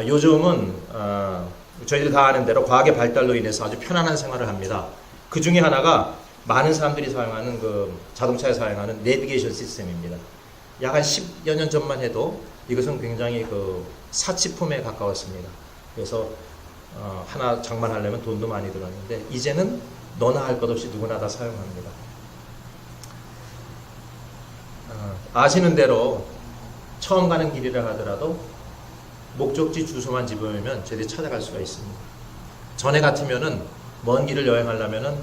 요즘은 저희들 다 아는 대로 과학의 발달로 인해서 아주 편안한 생활을 합니다. 그 중에 하나가 많은 사람들이 사용하는 자동차에 사용하는 내비게이션 시스템입니다. 약 한 10여 년 전만 해도 이것은 굉장히 사치품에 가까웠습니다. 그래서 하나 장만하려면 돈도 많이 들었는데 이제는 너나 할 것 없이 누구나 다 사용합니다. 아시는 대로 처음 가는 길이라 하더라도 목적지 주소만 집어넣으면 저희들이 찾아갈 수가 있습니다. 전에 같으면은 먼 길을 여행하려면은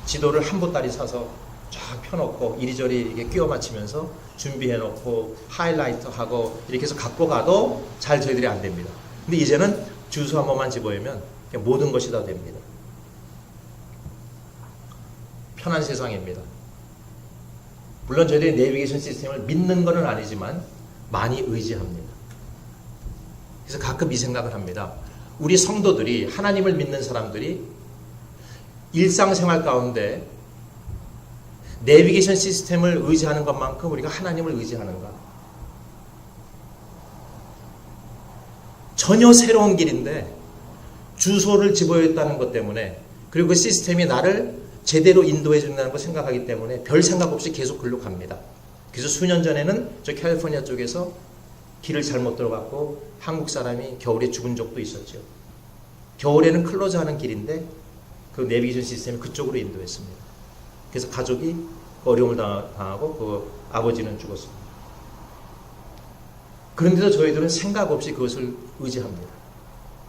지도를 한 보따리 사서 쫙 펴놓고 이리저리 이렇게 끼워 맞추면서 준비해놓고 하이라이트하고 이렇게 해서 갖고 가도 잘 저희들이 안 됩니다. 근데 이제는 주소 한 번만 집어넣으면 모든 것이 다 됩니다. 편한 세상입니다. 물론 저희들이 내비게이션 시스템을 믿는 것은 아니지만 많이 의지합니다. 그래서 가끔 이 생각을 합니다. 우리 성도들이, 하나님을 믿는 사람들이 일상생활 가운데 내비게이션 시스템을 의지하는 것만큼 우리가 하나님을 의지하는가? 전혀 새로운 길인데 주소를 집어넣었다는 것 때문에, 그리고 그 시스템이 나를 제대로 인도해 준다는 걸 생각하기 때문에 별 생각 없이 계속 글로 갑니다. 그래서 수년 전에는 저 캘리포니아 쪽에서 길을 잘못 들어갔고 한국 사람이 겨울에 죽은 적도 있었죠. 겨울에는 클로즈하는 길인데 그 내비게이션 시스템이 그쪽으로 인도했습니다. 그래서 가족이 어려움을 당하고 그 아버지는 죽었습니다. 그런데도 저희들은 생각 없이 그것을 의지합니다.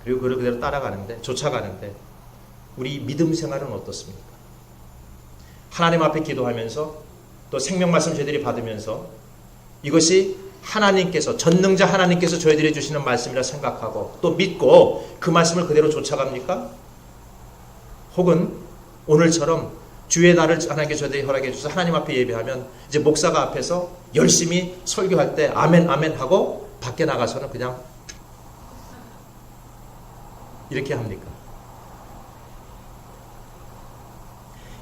그리고 그걸 그대로 따라가는데, 쫓아가는데 우리 믿음 생활은 어떻습니까? 하나님 앞에 기도하면서 또 생명 말씀 저희들이 받으면서 이것이 하나님께서, 전능자 하나님께서 저희들이 주시는 말씀이라 생각하고 또 믿고 그 말씀을 그대로 쫓아갑니까? 혹은 오늘처럼 주의 날을 하나님께 저희들이 허락해 주셔서 하나님 앞에 예배하면 이제 목사가 앞에서 열심히 설교할 때 아멘 아멘 하고 밖에 나가서는 그냥 이렇게 합니까?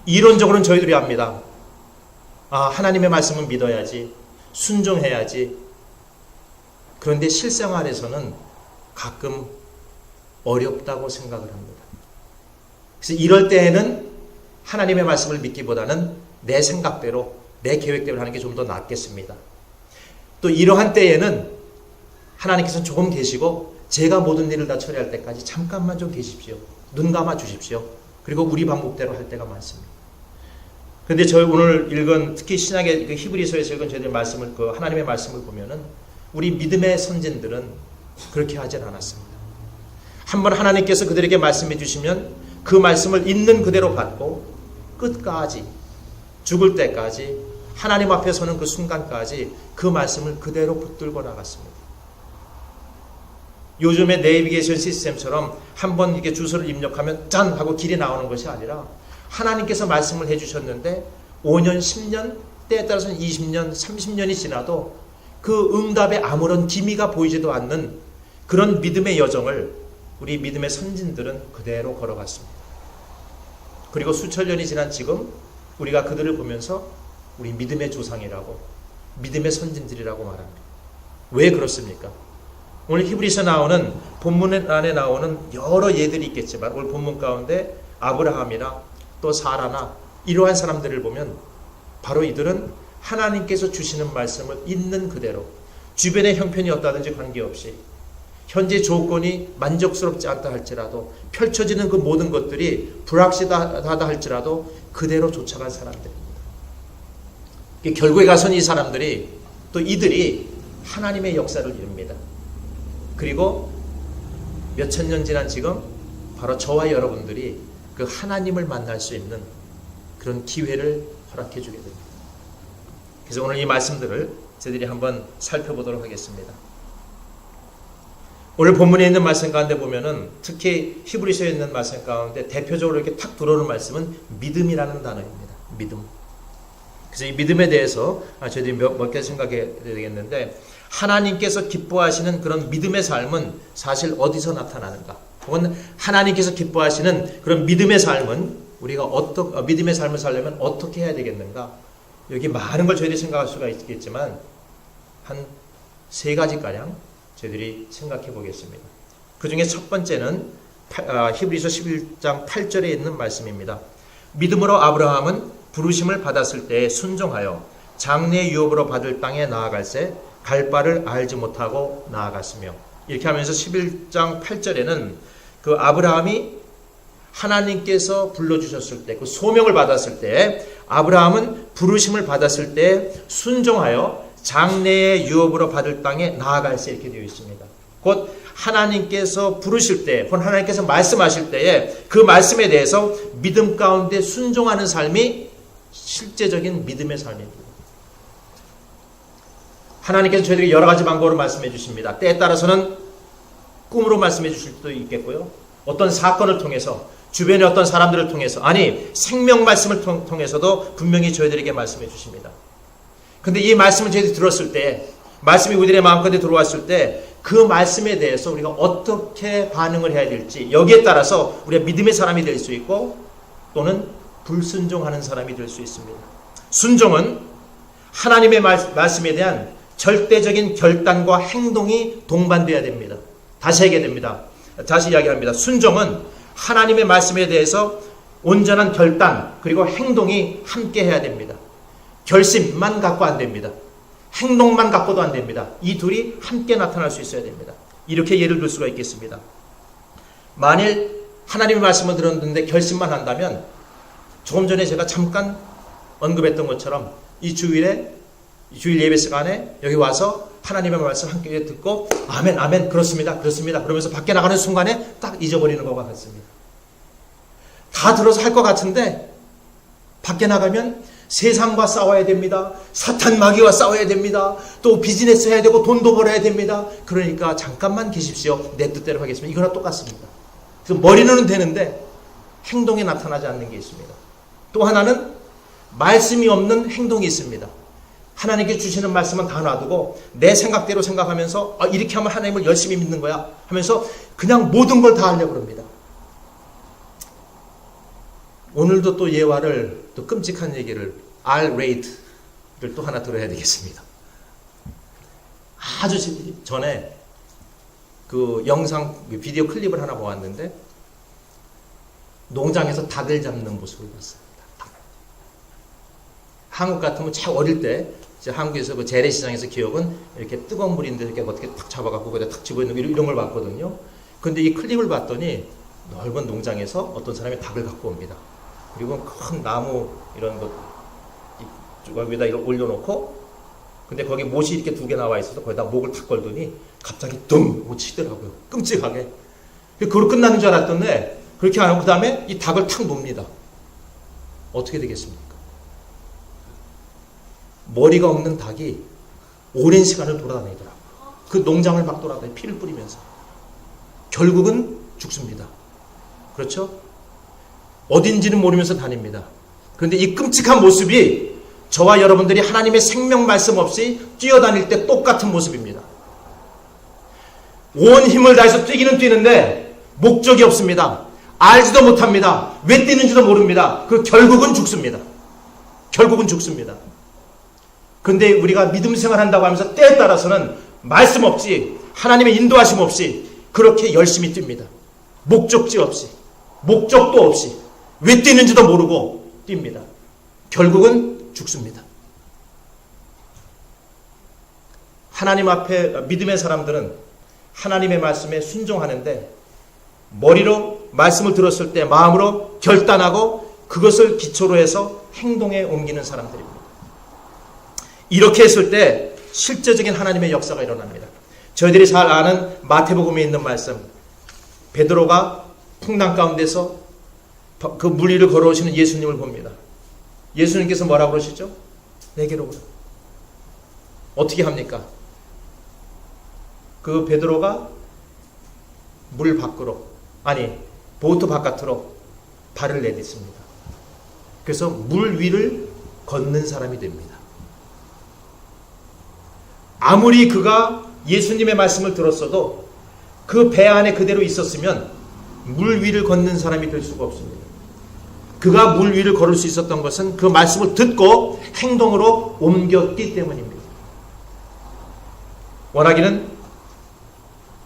이론적으로는 저희들이 압니다. 하나님의 말씀은 믿어야지, 순종해야지. 그런데 실생활에서는 가끔 어렵다고 생각을 합니다. 그래서 이럴 때에는 하나님의 말씀을 믿기보다는 내 생각대로, 내 계획대로 하는 게 좀 더 낫겠습니다. 또 이러한 때에는 하나님께서는 조금 계시고 제가 모든 일을 다 처리할 때까지 잠깐만 좀 계십시오. 눈 감아 주십시오. 그리고 우리 방법대로 할 때가 많습니다. 그런데 저희 오늘 읽은, 특히 신약의 히브리서에서 읽은 저희들 말씀을, 하나님의 말씀을 보면은 우리 믿음의 선진들은 그렇게 하진 않았습니다. 한번 하나님께서 그들에게 말씀해 주시면 그 말씀을 있는 그대로 받고 끝까지, 죽을 때까지, 하나님 앞에 서는 그 순간까지 그 말씀을 그대로 붙들고 나갔습니다. 요즘의 내비게이션 시스템처럼 한번 이렇게 주소를 입력하면 짠 하고 길이 나오는 것이 아니라 하나님께서 말씀을 해주셨는데 5년, 10년, 때에 따라서는 20년, 30년이 지나도 그 응답에 아무런 기미가 보이지도 않는 그런 믿음의 여정을 우리 믿음의 선진들은 그대로 걸어갔습니다. 그리고 수천 년이 지난 지금 우리가 그들을 보면서 우리 믿음의 조상이라고, 믿음의 선진들이라고 말합니다. 왜 그렇습니까? 오늘 히브리서 나오는, 본문 안에 나오는 여러 예들이 있겠지만 오늘 본문 가운데 아브라함이나 또 사라나 이러한 사람들을 보면 바로 이들은 하나님께서 주시는 말씀을 있는 그대로, 주변의 형편이 어떠하든지 관계없이, 현재 조건이 만족스럽지 않다 할지라도, 펼쳐지는 그 모든 것들이 불확실하다 할지라도 그대로 쫓아간 사람들입니다. 결국에 가서는 이 사람들이, 또 이들이 하나님의 역사를 이룹니다. 그리고 몇천 년 지난 지금 바로 저와 여러분들이 그 하나님을 만날 수 있는 그런 기회를 허락해 주게 됩니다. 그래서 오늘 이 말씀들을 저희들이 한번 살펴보도록 하겠습니다. 오늘 본문에 있는 말씀 가운데 보면은 특히 히브리서에 있는 말씀 가운데 대표적으로 이렇게 탁 들어오는 말씀은 믿음이라는 단어입니다. 믿음. 그래서 이 믿음에 대해서 저희들이 몇 개 생각해야 되겠는데, 하나님께서 기뻐하시는 그런 믿음의 삶은 사실 어디서 나타나는가? 혹은 하나님께서 기뻐하시는 그런 믿음의 삶은 우리가 믿음의 삶을 살려면 어떻게 해야 되겠는가? 여기 많은 걸 저희들이 생각할 수가 있겠지만 한 세 가지가량 저희들이 생각해 보겠습니다. 그 중에 첫 번째는 히브리서 11장 8절에 있는 말씀입니다. 믿음으로 아브라함은 부르심을 받았을 때에 순종하여 장래 유업으로 받을 땅에 나아갈새 갈 바를 알지 못하고 나아갔으며, 이렇게 하면서 11장 8절에는 그 아브라함이 하나님께서 불러주셨을 때, 그 소명을 받았을 때, 아브라함은 부르심을 받았을 때 순종하여 장래의 유업으로 받을 땅에 나아갈새, 이렇게 되어 있습니다. 곧 하나님께서 부르실 때, 혹은 하나님께서 말씀하실 때에 그 말씀에 대해서 믿음 가운데 순종하는 삶이 실제적인 믿음의 삶입니다. 하나님께서 저희들에게 여러 가지 방법으로 말씀해 주십니다. 때에 따라서는 꿈으로 말씀해 주실 수도 있겠고요. 어떤 사건을 통해서, 주변의 어떤 사람들을 통해서, 아니 생명 말씀을 통해서도 분명히 저희들에게 말씀해 주십니다. 근데 이 말씀을 저희들이 들었을 때, 말씀이 우리들의 마음가운데 들어왔을 때 그 말씀에 대해서 우리가 어떻게 반응을 해야 될지, 여기에 따라서 우리가 믿음의 사람이 될 수 있고 또는 불순종하는 사람이 될 수 있습니다. 순종은 하나님의 말씀에 대한 절대적인 결단과 행동이 동반되어야 됩니다. 다시 하게 됩니다. 다시 이야기합니다. 순종은 하나님의 말씀에 대해서 온전한 결단 그리고 행동이 함께 해야 됩니다. 결심만 갖고 안 됩니다. 행동만 갖고도 안 됩니다. 이 둘이 함께 나타날 수 있어야 됩니다. 이렇게 예를 들 수가 있겠습니다. 만일 하나님의 말씀을 들었는데 결심만 한다면, 조금 전에 제가 잠깐 언급했던 것처럼 이 주일 예배 시간에 여기 와서 하나님의 말씀 함께 듣고 아멘 아멘 그렇습니다 그렇습니다 그러면서 밖에 나가는 순간에 딱 잊어버리는 것과 같습니다. 다 들어서 할 것 같은데 밖에 나가면 세상과 싸워야 됩니다. 사탄 마귀와 싸워야 됩니다. 또 비즈니스 해야 되고 돈도 벌어야 됩니다. 그러니까 잠깐만 계십시오. 내 뜻대로 하겠습니다. 이거나 똑같습니다. 그래서 머리는 되는데 행동에 나타나지 않는 게 있습니다. 또 하나는 말씀이 없는 행동이 있습니다. 하나님께 주시는 말씀은 다 놔두고 내 생각대로 생각하면서 이렇게 하면 하나님을 열심히 믿는 거야 하면서 그냥 모든 걸 다 하려고 합니다. 오늘도 또 예화를, 또 끔찍한 얘기를, R-rate를 또 하나 들어야 되겠습니다. 아주 전에 그 영상, 비디오 클립을 하나 보았는데 농장에서 닭을 잡는 모습을 봤습니다. 한국 같으면 참 어릴 때 한국에서 그 재래시장에서 기억은 이렇게 뜨거운 물인데 이렇게 어떻게 탁 잡아갖고 거기다 탁 집어있는 이런 걸 봤거든요. 근데 이 클립을 봤더니 넓은 농장에서 어떤 사람이 닭을 갖고 옵니다. 그리고 큰 나무 이런 것 위에다 올려놓고, 근데 거기 못이 이렇게 2개 나와 있어서 거기다 목을 탁 걸더니 갑자기 둥 하고 치더라고요. 끔찍하게. 그걸로 끝나는 줄 알았던데 그렇게 안 하고 그 다음에 이 닭을 탁 놉니다. 어떻게 되겠습니까? 머리가 없는 닭이 오랜 시간을 돌아다니더라고요. 그 농장을 막 돌아다니 피를 뿌리면서 결국은 죽습니다. 그렇죠? 어딘지는 모르면서 다닙니다. 그런데 이 끔찍한 모습이 저와 여러분들이 하나님의 생명 말씀 없이 뛰어다닐 때 똑같은 모습입니다. 온 힘을 다해서 뛰기는 뛰는데 목적이 없습니다. 알지도 못합니다. 왜 뛰는지도 모릅니다. 그 결국은 죽습니다. 결국은 죽습니다. 근데 우리가 믿음 생활한다고 하면서 때에 따라서는 말씀 없이, 하나님의 인도하심 없이 그렇게 열심히 뜁니다. 목적지 없이, 목적도 없이, 왜 뛰는지도 모르고 뜁니다. 결국은 죽습니다. 하나님 앞에 믿음의 사람들은 하나님의 말씀에 순종하는데 머리로 말씀을 들었을 때 마음으로 결단하고 그것을 기초로 해서 행동에 옮기는 사람들입니다. 이렇게 했을 때 실제적인 하나님의 역사가 일어납니다. 저희들이 잘 아는 마태복음에 있는 말씀, 베드로가 풍랑 가운데서 그 물 위를 걸어오시는 예수님을 봅니다. 예수님께서 뭐라고 그러시죠? 내게로 오라. 어떻게 합니까? 그 베드로가 물 밖으로, 아니 보트 바깥으로 발을 내딛습니다. 그래서 물 위를 걷는 사람이 됩니다. 아무리 그가 예수님의 말씀을 들었어도 그 배 안에 그대로 있었으면 물 위를 걷는 사람이 될 수가 없습니다. 그가 물 위를 걸을 수 있었던 것은 그 말씀을 듣고 행동으로 옮겼기 때문입니다. 원하기는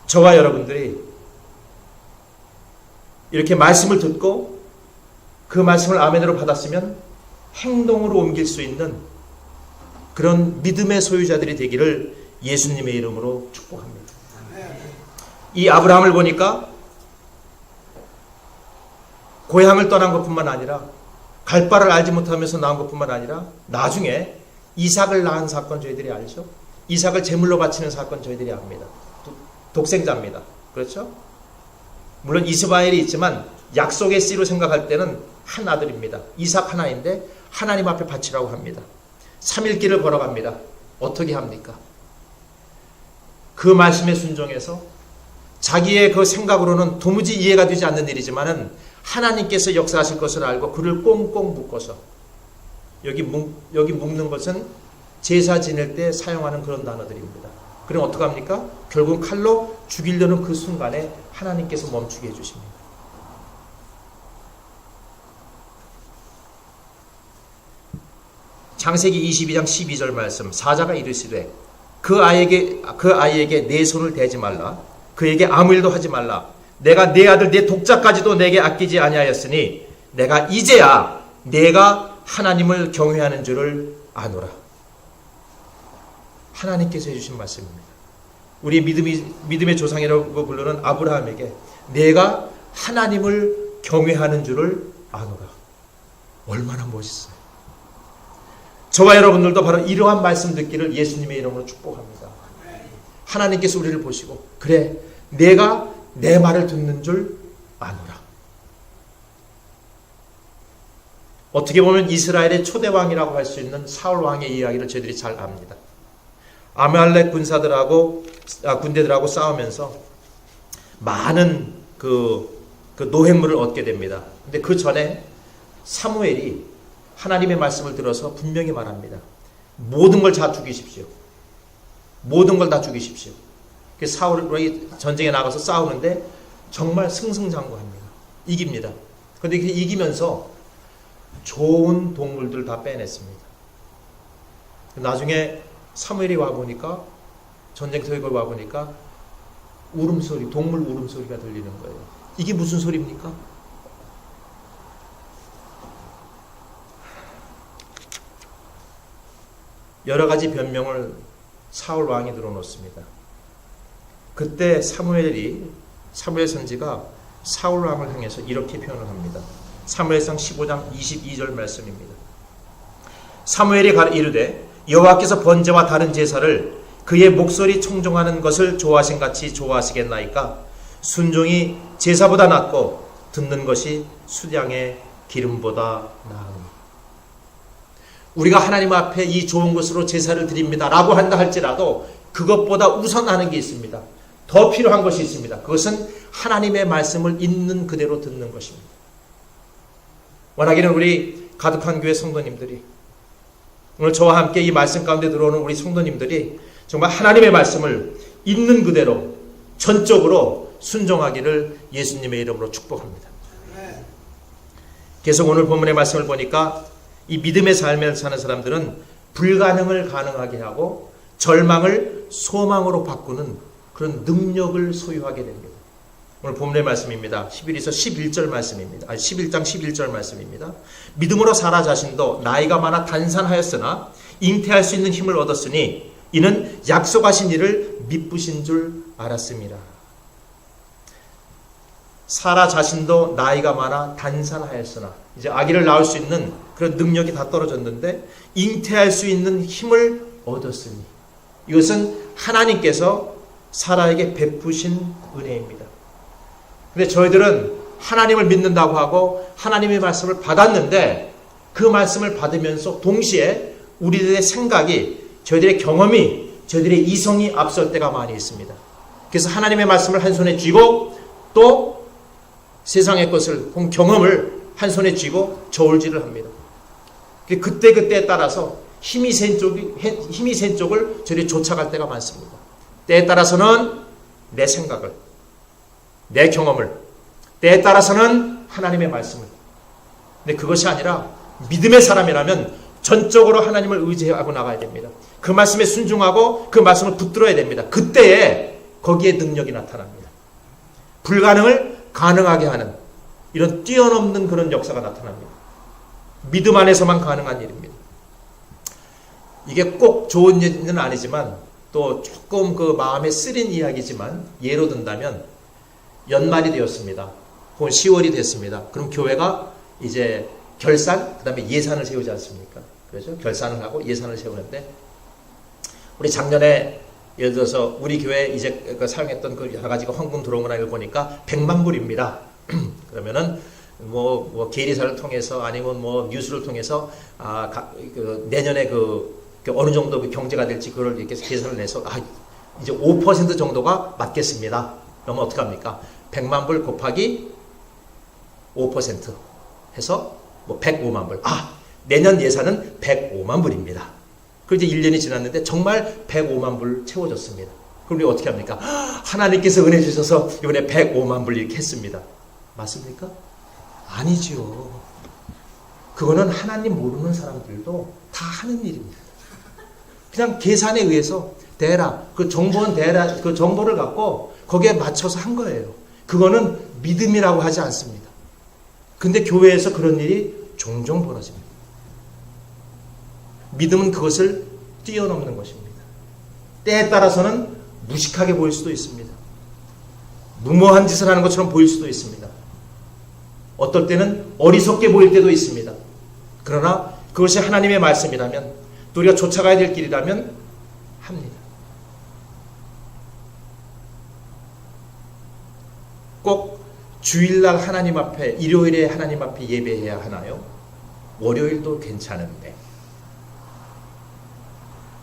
저와 여러분들이 이렇게 말씀을 듣고 그 말씀을 아멘으로 받았으면 행동으로 옮길 수 있는 그런 믿음의 소유자들이 되기를 예수님의 이름으로 축복합니다. 이 아브라함을 보니까 고향을 떠난 것뿐만 아니라 갈 바를 알지 못하면서 낳은 것뿐만 아니라 나중에 이삭을 낳은 사건 저희들이 알죠? 이삭을 제물로 바치는 사건 저희들이 압니다. 독생자입니다. 그렇죠? 물론 이스마엘이 있지만 약속의 씨로 생각할 때는 한 아들입니다. 이삭 하나인데 하나님 앞에 바치라고 합니다. 3일 길을 걸어갑니다. 어떻게 합니까? 그 말씀에 순종해서 자기의 그 생각으로는 도무지 이해가 되지 않는 일이지만은 하나님께서 역사하실 것을 알고 그를 꽁꽁 묶어서 여기 묶는 것은 제사 지낼 때 사용하는 그런 단어들입니다. 그럼 어떡합니까? 결국 칼로 죽이려는 그 순간에 하나님께서 멈추게 해주십니다. 창세기 22장 12절 말씀, 사자가 이르시되 그 아이에게 내 손을 대지 말라, 그에게 아무 일도 하지 말라. 내가 내 아들 내 독자까지도 내게 아끼지 아니하였으니 내가 이제야 내가 하나님을 경외하는 줄을 아노라. 하나님께서 해주신 말씀입니다. 우리 믿음의 조상이라고 부르는 아브라함에게 내가 하나님을 경외하는 줄을 아노라. 얼마나 멋있어요. 저와 여러분들도 바로 이러한 말씀 듣기를 예수님의 이름으로 축복합니다. 하나님께서 우리를 보시고 그래 내가 내 말을 듣는 줄 아노라. 어떻게 보면 이스라엘의 초대왕이라고 할 수 있는 사울왕의 이야기를 저희들이 잘 압니다. 아말렉 군대들하고 싸우면서 많은 그 노획물을 얻게 됩니다. 근데 그 전에 사무엘이 하나님의 말씀을 들어서 분명히 말합니다. 모든 걸 다 죽이십시오. 모든 걸 다 죽이십시오. 사울이 전쟁에 나가서 싸우는데 정말 승승장구합니다. 이깁니다. 그런데 이기면서 좋은 동물들 다 빼냈습니다. 나중에 사무엘이 와보니까 전쟁터에 와보니까 울음소리, 동물 울음소리가 들리는 거예요. 이게 무슨 소리입니까? 여러 가지 변명을 사울 왕이 들어놓습니다. 그때 사무엘 선지가 사울 왕을 향해서 이렇게 표현을 합니다. 사무엘상 15장 22절 말씀입니다. 사무엘이 이르되 여호와께서 번제와 다른 제사를 그의 목소리 청종하는 것을 좋아하신 같이 좋아하시겠나이까? 순종이 제사보다 낫고 듣는 것이 수량의 기름보다 나으니. 우리가 하나님 앞에 이 좋은 것으로 제사를 드립니다 라고 한다 할지라도 그것보다 우선하는 게 있습니다. 더 필요한 것이 있습니다. 그것은 하나님의 말씀을 있는 그대로 듣는 것입니다. 원하기는 우리 가득한 교회 성도님들이, 오늘 저와 함께 이 말씀 가운데 들어오는 우리 성도님들이 정말 하나님의 말씀을 있는 그대로 전적으로 순종하기를 예수님의 이름으로 축복합니다. 계속 오늘 본문의 말씀을 보니까 이 믿음의 삶을 사는 사람들은 불가능을 가능하게 하고 절망을 소망으로 바꾸는 그런 능력을 소유하게 됩니다. 오늘 본문의 말씀입니다. 11에서 11절 말씀입니다. 11장 11절 말씀입니다. 믿음으로 사라 자신도 나이가 많아 단산하였으나 잉태할 수 있는 힘을 얻었으니 이는 약속하신 일을 미쁘신 줄 알았습니다. 사라 자신도 나이가 많아 단산하였으나 이제 아기를 낳을 수 있는 그런 능력이 다 떨어졌는데 잉태할 수 있는 힘을 얻었으니 이것은 하나님께서 사라에게 베푸신 은혜입니다. 근데 저희들은 하나님을 믿는다고 하고 하나님의 말씀을 받았는데 그 말씀을 받으면서 동시에 우리들의 생각이, 저희들의 경험이, 저희들의 이성이 앞설 때가 많이 있습니다. 그래서 하나님의 말씀을 한 손에 쥐고 또 세상의 것을, 경험을 한 손에 쥐고 저울질을 합니다. 그때그때에 따라서 힘이 센 쪽을 저희들이 쫓아갈 때가 많습니다. 때에 따라서는 내 생각을, 내 경험을, 때에 따라서는 하나님의 말씀을. 근데 그것이 아니라 믿음의 사람이라면 전적으로 하나님을 의지하고 나가야 됩니다. 그 말씀에 순종하고 그 말씀을 붙들어야 됩니다. 그때에 거기에 능력이 나타납니다. 불가능을 가능하게 하는 이런 뛰어넘는 그런 역사가 나타납니다. 믿음 안에서만 가능한 일입니다. 이게 꼭 좋은 일은 아니지만 또 조금 그 마음에 쓰린 이야기지만 예로 든다면 연말이 되었습니다. 혹은 10월이 됐습니다. 그럼 교회가 이제 결산, 그 다음에 예산을 세우지 않습니까? 그렇죠? 결산을 하고 예산을 세우는데 우리 작년에 예를 들어서 우리 교회 이제 사용했던 그 여러 가지가 헌금 들어온 거나 이걸 보니까 100만 불입니다. 그러면은 뭐 계리사를 통해서 아니면 뭐 뉴스를 통해서 내년에 어느 정도 그 경제가 될지 그걸 이렇게 계산을 내서 이제 5% 정도가 맞겠습니다. 그러면 어떻게 합니까? 100만 불 곱하기 5% 해서 뭐 105만 불. 내년 예산은 105만 불입니다. 그리고 이제 1년이 지났는데 정말 105만 불 채워졌습니다. 그럼 우리 어떻게 합니까? 하나님께서 은혜 주셔서 이번에 105만 불 이렇게 했습니다. 맞습니까? 아니죠. 그거는 하나님 모르는 사람들도 다 하는 일입니다. 그냥 계산에 의해서 그 정보를 갖고 거기에 맞춰서 한 거예요. 그거는 믿음이라고 하지 않습니다. 근데 교회에서 그런 일이 종종 벌어집니다. 믿음은 그것을 뛰어넘는 것입니다. 때에 따라서는 무식하게 보일 수도 있습니다. 무모한 짓을 하는 것처럼 보일 수도 있습니다. 어떨 때는 어리석게 보일 때도 있습니다. 그러나 그것이 하나님의 말씀이라면 또 우리가 쫓아가야 될 길이라면 합니다. 꼭 주일날 하나님 앞에, 일요일에 하나님 앞에 예배해야 하나요? 월요일도 괜찮은데.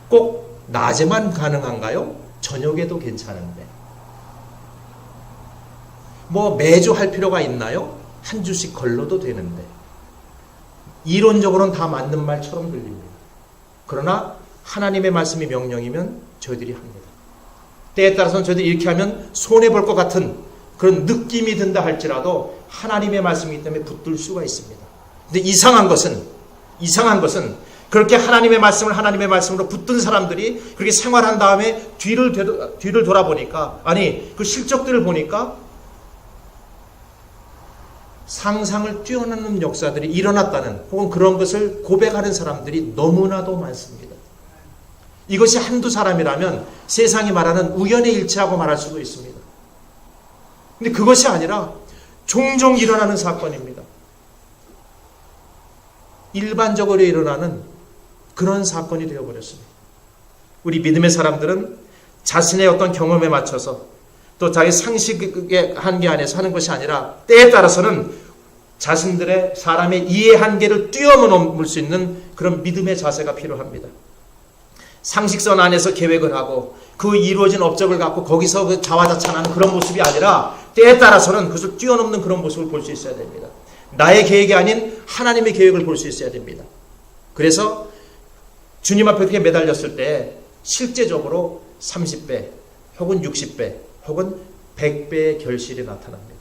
꼭 낮에만 가능한가요? 저녁에도 괜찮은데. 뭐 매주 할 필요가 있나요? 한 주씩 걸러도 되는데. 이론적으로는 다 맞는 말처럼 들립니다. 그러나 하나님의 말씀이 명령이면 저희들이 합니다. 때에 따라서는 저희들이 이렇게 하면 손해볼 것 같은 그런 느낌이 든다 할지라도 하나님의 말씀이기 때문에 붙들 수가 있습니다. 근데 이상한 것은 그렇게 하나님의 말씀을 하나님의 말씀으로 붙든 사람들이 그렇게 생활한 다음에 뒤를 돌아보니까, 그 실적들을 보니까 상상을 뛰어넘는 역사들이 일어났다는, 혹은 그런 것을 고백하는 사람들이 너무나도 많습니다. 이것이 한두 사람이라면 세상이 말하는 우연의 일치하고 말할 수도 있습니다. 근데 그것이 아니라 종종 일어나는 사건입니다. 일반적으로 일어나는 그런 사건이 되어버렸습니다. 우리 믿음의 사람들은 자신의 어떤 경험에 맞춰서 또 자기 상식의 한계 안에서 하는 것이 아니라 때에 따라서는 자신들의 사람의 이해 한계를 뛰어넘을 수 있는 그런 믿음의 자세가 필요합니다. 상식선 안에서 계획을 하고 그 이루어진 업적을 갖고 거기서 그 자화자찬하는 그런 모습이 아니라 때에 따라서는 그것을 뛰어넘는 그런 모습을 볼 수 있어야 됩니다. 나의 계획이 아닌 하나님의 계획을 볼 수 있어야 됩니다. 그래서 주님 앞에 그렇게 매달렸을 때 실제적으로 30배 혹은 60배 혹은 100배의 결실이 나타납니다.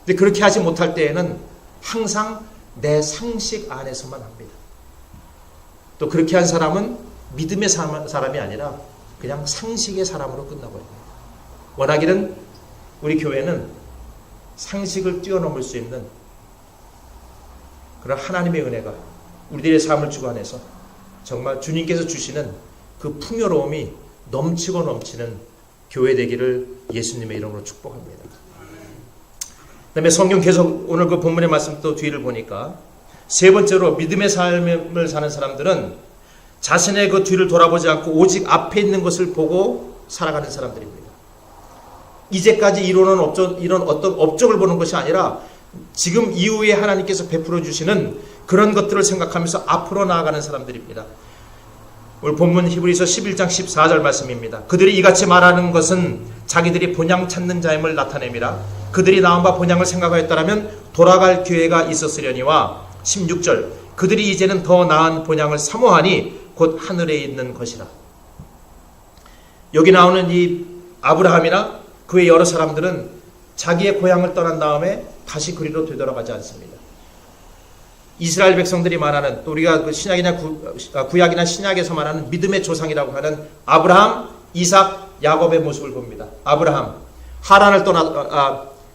근데 그렇게 하지 못할 때에는 항상 내 상식 안에서만 합니다. 또 그렇게 한 사람은 믿음의 사람이 아니라 그냥 상식의 사람으로 끝나버립니다. 원하기는 우리 교회는 상식을 뛰어넘을 수 있는 그런 하나님의 은혜가 우리들의 삶을 주관해서 정말 주님께서 주시는 그 풍요로움이 넘치고 넘치는 교회 되기를 예수님의 이름으로 축복합니다. 그 다음에 성경 계속 오늘 그 본문의 말씀 또 뒤를 보니까 세 번째로 믿음의 삶을 사는 사람들은 자신의 그 뒤를 돌아보지 않고 오직 앞에 있는 것을 보고 살아가는 사람들입니다. 이제까지 이런 어떤 업적을 보는 것이 아니라 지금 이후에 하나님께서 베풀어 주시는 그런 것들을 생각하면서 앞으로 나아가는 사람들입니다. 오늘 본문 히브리서 11장 14절 말씀입니다. 그들이 이같이 말하는 것은 자기들이 본향 찾는 자임을 나타냅니다. 그들이 나온 바 본향을 생각하였다면 돌아갈 기회가 있었으려니와 16절 그들이 이제는 더 나은 본향을 사모하니 곧 하늘에 있는 것이라. 여기 나오는 이 아브라함이나 그의 여러 사람들은 자기의 고향을 떠난 다음에 다시 그리로 되돌아가지 않습니다. 이스라엘 백성들이 말하는, 또 우리가 그 신약이나 구약이나 신약에서 말하는 믿음의 조상이라고 하는 아브라함, 이삭, 야곱의 모습을 봅니다. 아브라함 하란을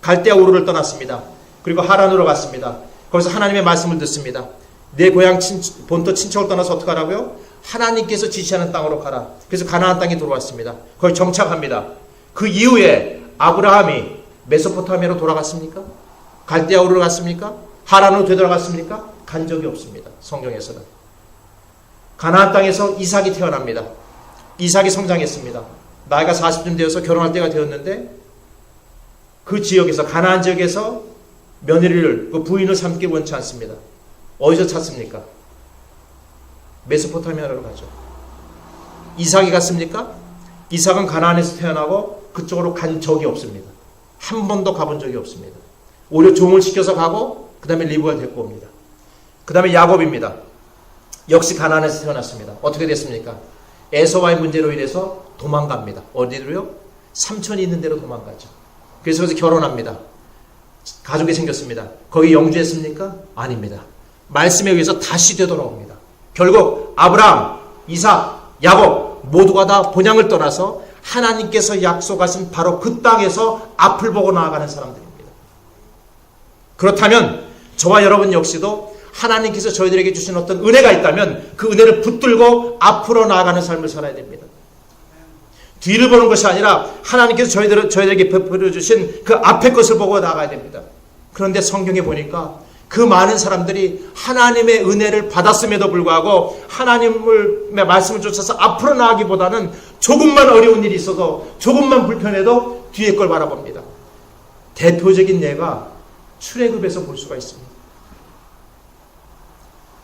갈대아 우르를 떠났습니다. 그리고 하란으로 갔습니다. 거기서 하나님의 말씀을 듣습니다. 내 고향 본토 친척을 떠나서 어떻게 하라고요? 하나님께서 지시하는 땅으로 가라. 그래서 가나안 땅에 들어왔습니다. 거기 정착합니다. 그 이후에 아브라함이 메소포타미아로 돌아갔습니까? 갈대아 우르로 갔습니까? 하란으로 되돌아갔습니까? 간 적이 없습니다. 성경에서는. 가나안 땅에서 이삭이 태어납니다. 이삭이 성장했습니다. 나이가 40쯤 되어서 결혼할 때가 되었는데 그 지역에서, 가나안 지역에서 며느리를, 그 부인을 삼기 원치 않습니다. 어디서 찾습니까? 메소포타미아로 가죠. 이삭이 갔습니까? 이삭은 가나안에서 태어나고 그쪽으로 간 적이 없습니다. 한 번도 가본 적이 없습니다. 오히려 종을 시켜서 가고 그 다음에 리브가 데리고 옵니다. 그 다음에 야곱입니다. 역시 가나안에서 태어났습니다. 어떻게 됐습니까? 에서와의 문제로 인해서 도망갑니다. 어디로요? 삼촌이 있는 데로 도망가죠. 그래서 거기서 결혼합니다. 가족이 생겼습니다. 거기 영주했습니까? 아닙니다. 말씀에 의해서 다시 되돌아옵니다. 결국 아브라함, 이삭, 야곱 모두가 다 본향을 떠나서 하나님께서 약속하신 바로 그 땅에서 앞을 보고 나아가는 사람들입니다. 그렇다면 저와 여러분 역시도 하나님께서 저희들에게 주신 어떤 은혜가 있다면 그 은혜를 붙들고 앞으로 나아가는 삶을 살아야 됩니다. 뒤를 보는 것이 아니라 하나님께서 저희들에게 베풀어 주신 그 앞의 것을 보고 나아가야 됩니다. 그런데 성경에 보니까 그 많은 사람들이 하나님의 은혜를 받았음에도 불구하고 하나님의 말씀을 쫓아서 앞으로 나아가기보다는 조금만 어려운 일이 있어도, 조금만 불편해도 뒤에 걸 바라봅니다. 대표적인 예가 출애굽에서 볼 수가 있습니다.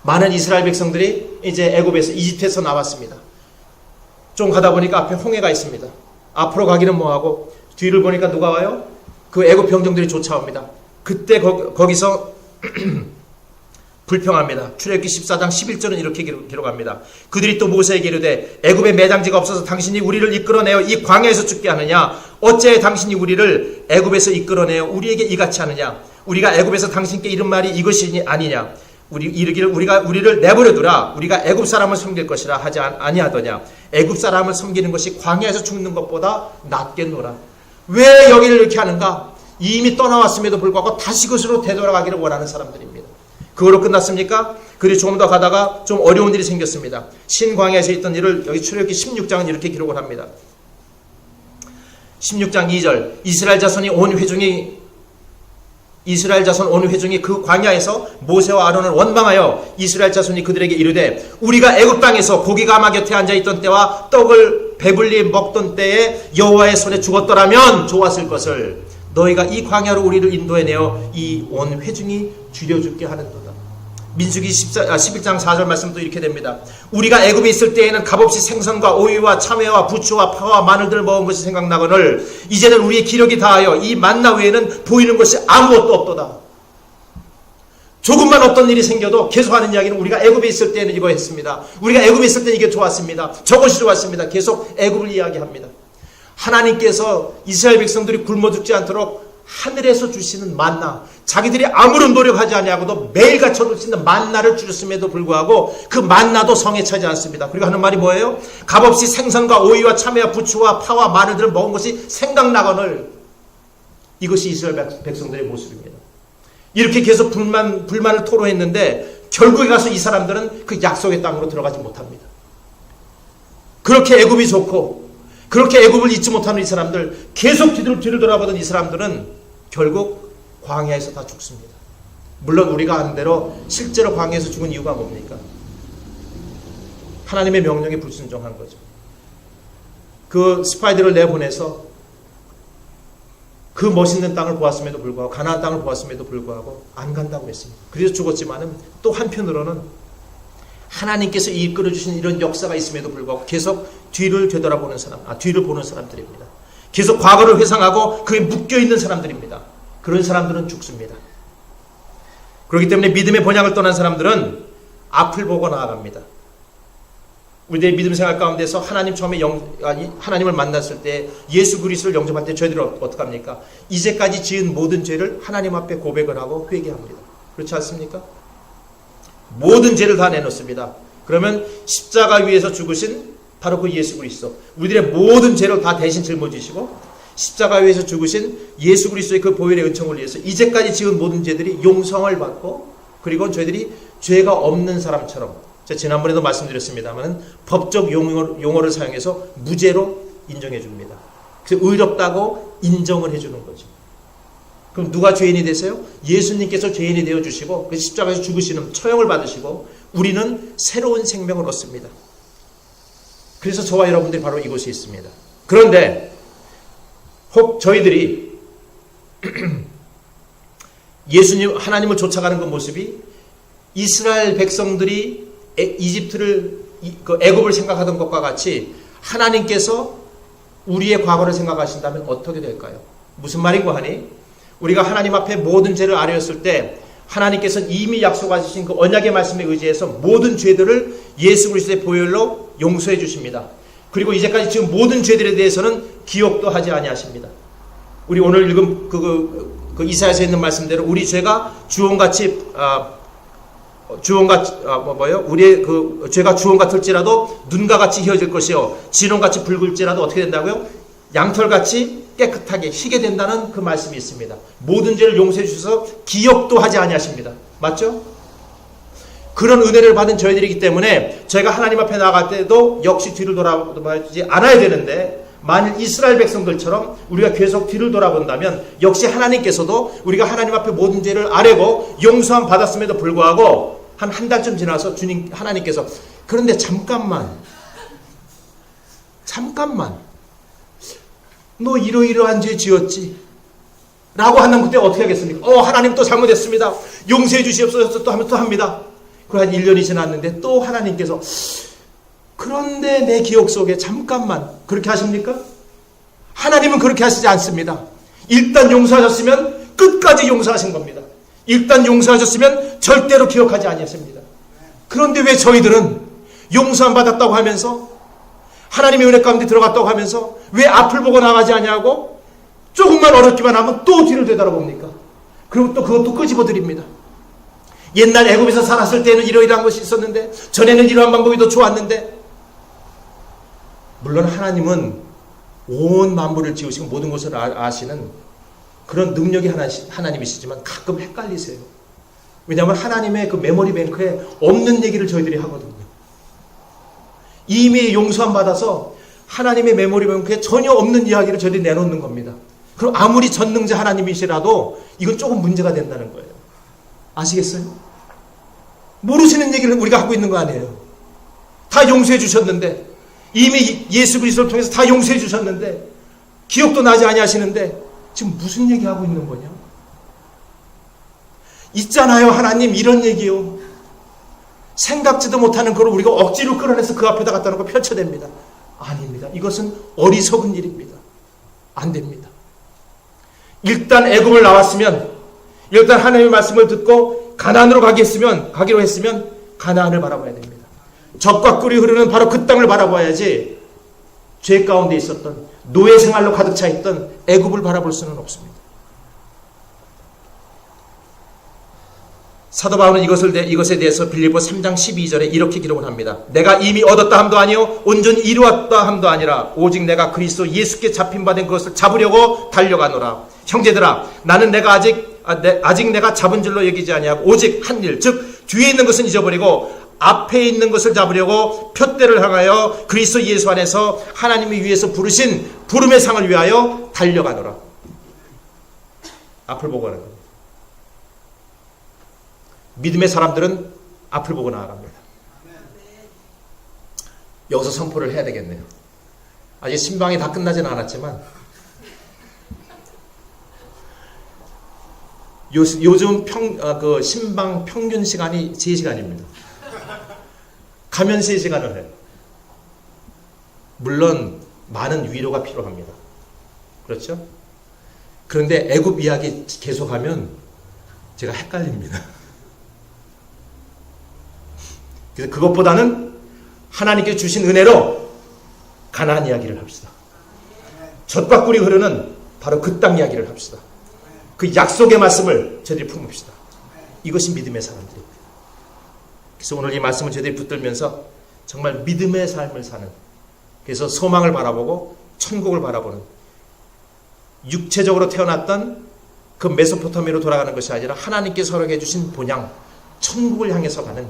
많은 이스라엘 백성들이 이제 애굽에서, 이집트에서 나왔습니다. 좀 가다 보니까 앞에 홍해가 있습니다. 앞으로 가기는 뭐하고 뒤를 보니까 누가 와요? 그 애굽 병정들이 쫓아옵니다. 그때 거기서 불평합니다. 출애굽기 14장 11절은 이렇게 기록합니다. 그들이 또 모세에게 이르되 애굽에 매장지가 없어서 당신이 우리를 이끌어내어 이 광야에서 죽게 하느냐? 어째 당신이 우리를 애굽에서 이끌어내어 우리에게 이같이 하느냐? 우리가 애굽에서 당신께 이른 말이 이것이 아니냐? 우리를 내버려두라. 우리가 애굽 사람을 섬길 것이라 하지 아니하더냐? 애굽 사람을 섬기는 것이 광야에서 죽는 것보다 낫겠노라. 왜 여기를 이렇게 하는가? 이미 떠나왔음에도 불구하고 다시 그것으로 되돌아가기를 원하는 사람들입니다. 그거로 끝났습니까? 그리고 조금 더 가다가 좀 어려운 일이 생겼습니다. 신광야에서 있던 일을 여기 출애굽기 16장은 이렇게 기록을 합니다. 16장 2절 이스라엘 자손 온 회중이 그 광야에서 모세와 아론을 원망하여 이스라엘 자손이 그들에게 이르되 우리가 애굽 땅에서 고기 가마 곁에 앉아있던 때와 떡을 배불리 먹던 때에 여호와의 손에 죽었더라면 좋았을 것을 너희가 이 광야로 우리를 인도해내어 이 온 회중이 죽여죽게 하는도다. 민수기 11장 4절 말씀도 이렇게 됩니다. 우리가 애굽에 있을 때에는 값없이 생선과 오이와 참외와 부추와 파와 마늘들을 먹은 것이 생각나거늘 이제는 우리의 기력이 다하여 이 만나 외에는 보이는 것이 아무것도 없도다. 조금만 어떤 일이 생겨도 계속하는 이야기는 우리가 애굽에 있을 때는 이거 했습니다. 우리가 애굽에 있을 때는 이게 좋았습니다. 저것이 좋았습니다. 계속 애굽을 이야기합니다. 하나님께서 이스라엘 백성들이 굶어 죽지 않도록 하늘에서 주시는 만나, 자기들이 아무런 노력하지 아니하고도 매일같이 얻을 수 있는 만나를 주셨음에도 불구하고 그 만나도 성에 차지 않습니다. 그리고 하는 말이 뭐예요? 값없이 생선과 오이와 참외와 부추와 파와 마늘들을 먹은 것이 생각나거늘 이것이 이스라엘 백성들의 모습입니다. 이렇게 계속 불만을 토로했는데 결국에 가서 이 사람들은 그 약속의 땅으로 들어가지 못합니다. 그렇게 애굽이 좋고 그렇게 애굽을 잊지 못하는 이 사람들, 계속 뒤를 돌아보던 이 사람들은 결국 광야에서 다 죽습니다. 물론 우리가 아는 대로 실제로 광야에서 죽은 이유가 뭡니까? 하나님의 명령에 불순종한 거죠. 그 스파이들을 내보내서 그 멋있는 땅을 보았음에도 불구하고, 가나안 땅을 보았음에도 불구하고 안 간다고 했습니다. 그래서 죽었지만은 또 한편으로는 하나님께서 이끌어주신 이런 역사가 있음에도 불구하고 계속 뒤를 되돌아보는 뒤를 보는 사람들입니다. 계속 과거를 회상하고 그에 묶여있는 사람들입니다. 그런 사람들은 죽습니다. 그렇기 때문에 믿음의 본향을 떠난 사람들은 앞을 보고 나아갑니다. 우리의 믿음 생활 가운데서 하나님 처음에 하나님을 만났을 때 예수 그리스도를 영접할 때 저희들은 어떻게 합니까? 이제까지 지은 모든 죄를 하나님 앞에 고백을 하고 회개합니다. 그렇지 않습니까? 모든 죄를 다 내놓습니다. 그러면 십자가 위에서 죽으신 바로 그 예수 그리스도, 우리들의 모든 죄를 다 대신 짊어지시고 십자가 위에서 죽으신 예수 그리스도의 그 보혈의 은총을 위해서 이제까지 지은 모든 죄들이 용서를 받고, 그리고 저희들이 죄가 없는 사람처럼, 제가 지난번에도 말씀드렸습니다만 법적 용어를 사용해서 무죄로 인정해 줍니다. 그래서 의롭다고 인정을 해주는 거죠. 그럼 누가 죄인이 되세요? 예수님께서 죄인이 되어주시고 그 십자가에서 죽으시는 처형을 받으시고 우리는 새로운 생명을 얻습니다. 그래서 저와 여러분들이 바로 이곳에 있습니다. 그런데 혹 저희들이 예수님, 하나님을 쫓아가는 그 모습이 이스라엘 백성들이 애굽을 생각하던 것과 같이 하나님께서 우리의 과거를 생각하신다면 어떻게 될까요? 무슨 말인고 하니, 우리가 하나님 앞에 모든 죄를 아뢰었을 때 하나님께서 이미 약속하신 그 언약의 말씀에 의지해서 모든 죄들을 예수 그리스도의 보혈로 용서해 주십니다. 그리고 이제까지 지금 모든 죄들에 대해서는 기억도 하지 아니하십니다. 우리 오늘 읽은 그 이사야서에 있는 말씀대로 우리 죄가 우리의 그 죄가 주홍 같을지라도 눈과 같이 희어질 것이요 진홍같이 붉을지라도 어떻게 된다고요? 양털같이 깨끗하게 희게 된다는 그 말씀이 있습니다. 모든 죄를 용서해 주셔서 기억도 하지 아니하십니다. 맞죠? 그런 은혜를 받은 저희들이기 때문에 저희가 하나님 앞에 나아갈 때도 역시 뒤를 돌아보지 않아야 되는데, 만일 이스라엘 백성들처럼 우리가 계속 뒤를 돌아본다면 역시 하나님께서도 우리가 하나님 앞에 모든 죄를 아뢰고 용서함 받았음에도 불구하고 한 달쯤 지나서 하나님께서 그런데 잠깐만 너 이러이러한 죄 지었지 라고 하면 그때 어떻게 하겠습니까? 하나님 또 잘못했습니다, 용서해 주시옵소서 또 하면 또 합니다. 그리고 한 1년이 지났는데 또 하나님께서 그런데 내 기억 속에 잠깐만, 그렇게 하십니까? 하나님은 그렇게 하시지 않습니다. 일단 용서하셨으면 끝까지 용서하신 겁니다. 일단 용서하셨으면 절대로 기억하지 아니하십니다. 그런데 왜 저희들은 용서함 받았다고 하면서 하나님의 은혜 가운데 들어갔다고 하면서 왜 앞을 보고 나가지 아니하고 조금만 어렵기만 하면 또 뒤를 되돌아봅니까? 그리고 또 그것도 끄집어드립니다. 옛날 애굽에서 살았을 때는 이러이러한 것이 있었는데, 전에는 이러한 방법이 더 좋았는데. 물론 하나님은 온 만물을 지으시고 모든 것을 아시는 그런 능력이 하나님이시지만 가끔 헷갈리세요. 왜냐하면 하나님의 그 메모리 뱅크에 없는 얘기를 저희들이 하거든요. 이미 용서함 받아서 하나님의 메모리 뱅크에 전혀 없는 이야기를 저희들이 내놓는 겁니다. 그럼 아무리 전능자 하나님이시라도 이건 조금 문제가 된다는 거예요. 아시겠어요? 모르시는 얘기를 우리가 하고 있는 거 아니에요. 다 용서해 주셨는데, 이미 예수 그리스도를 통해서 다 용서해 주셨는데, 기억도 나지 아니하시는데 지금 무슨 얘기하고 있는 거냐? 있잖아요, 하나님 이런 얘기요. 생각지도 못하는 걸 우리가 억지로 끌어내서 그 앞에다 갖다 놓고 펼쳐댑니다. 아닙니다. 이것은 어리석은 일입니다. 안 됩니다. 일단 애굽을 나왔으면, 일단 하나님의 말씀을 듣고 가나안으로 가기로 했으면 가나안을 바라봐야 됩니다. 젖과 꿀이 흐르는 바로 그 땅을 바라봐야지 죄 가운데 있었던 노예 생활로 가득 차 있던 애굽을 바라볼 수는 없습니다. 사도 바울은 이것에 대해서 빌립보 3장 12절에 이렇게 기록을 합니다. 내가 이미 얻었다 함도 아니요 온전히 이루었다 함도 아니라 오직 내가 그리스도 예수께 잡힌 바 된 그것을 잡으려고 달려가노라. 형제들아, 나는 내가 아직 내가 잡은 줄로 여기지 아니하고 오직 한 일, 즉 뒤에 있는 것은 잊어버리고 앞에 있는 것을 잡으려고 표대를 향하여 그리스도 예수 안에서 하나님이 위에서 부르신 부름의 상을 위하여 달려가노라. 앞을 보고 가는 겁니다. 믿음의 사람들은 앞을 보고 나아갑니다. 여기서 선포를 해야 되겠네요. 아직 신방이 다 끝나지는 않았지만 요즘 신방 평균 시간이 3시간입니다. 가면 3시간을 해요. 물론 많은 위로가 필요합니다. 그렇죠? 그런데 애굽 이야기 계속하면 제가 헷갈립니다. 그래서 그것보다는 하나님께 주신 은혜로 가나안 이야기를 합시다. 젖과 꿀이 흐르는 바로 그 땅 이야기를 합시다. 그 약속의 말씀을 저희들이 품읍시다. 이것이 믿음의 사람들입니다. 그래서 오늘 이 말씀을 저희들이 붙들면서 정말 믿음의 삶을 사는, 그래서 소망을 바라보고 천국을 바라보는, 육체적으로 태어났던 그 메소포타미아로 돌아가는 것이 아니라 하나님께서 허락해 주신 본향 천국을 향해서 가는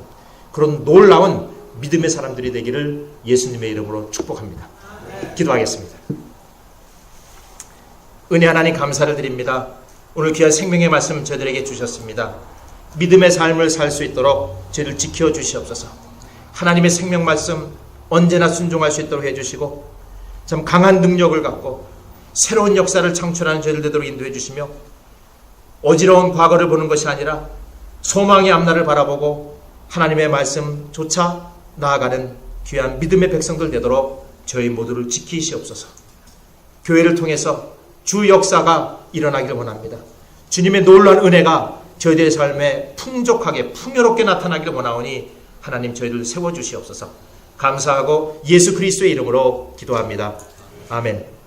그런 놀라운 믿음의 사람들이 되기를 예수님의 이름으로 축복합니다. 기도하겠습니다. 은혜 하나님 감사를 드립니다. 오늘 귀한 생명의 말씀 저희들에게 주셨습니다. 믿음의 삶을 살 수 있도록 저희를 지켜 주시옵소서. 하나님의 생명 말씀 언제나 순종할 수 있도록 해주시고 참 강한 능력을 갖고 새로운 역사를 창출하는 저희들 되도록 인도해 주시며 어지러운 과거를 보는 것이 아니라 소망의 앞날을 바라보고 하나님의 말씀 쫓아 나아가는 귀한 믿음의 백성들 되도록 저희 모두를 지키시옵소서. 교회를 통해서 주 역사가 일어나기를 원합니다. 주님의 놀라운 은혜가 저희들의 삶에 풍족하게 풍요롭게 나타나기를 원하오니 하나님 저희를 세워주시옵소서. 감사하고 예수 그리스도의 이름으로 기도합니다. 아멘.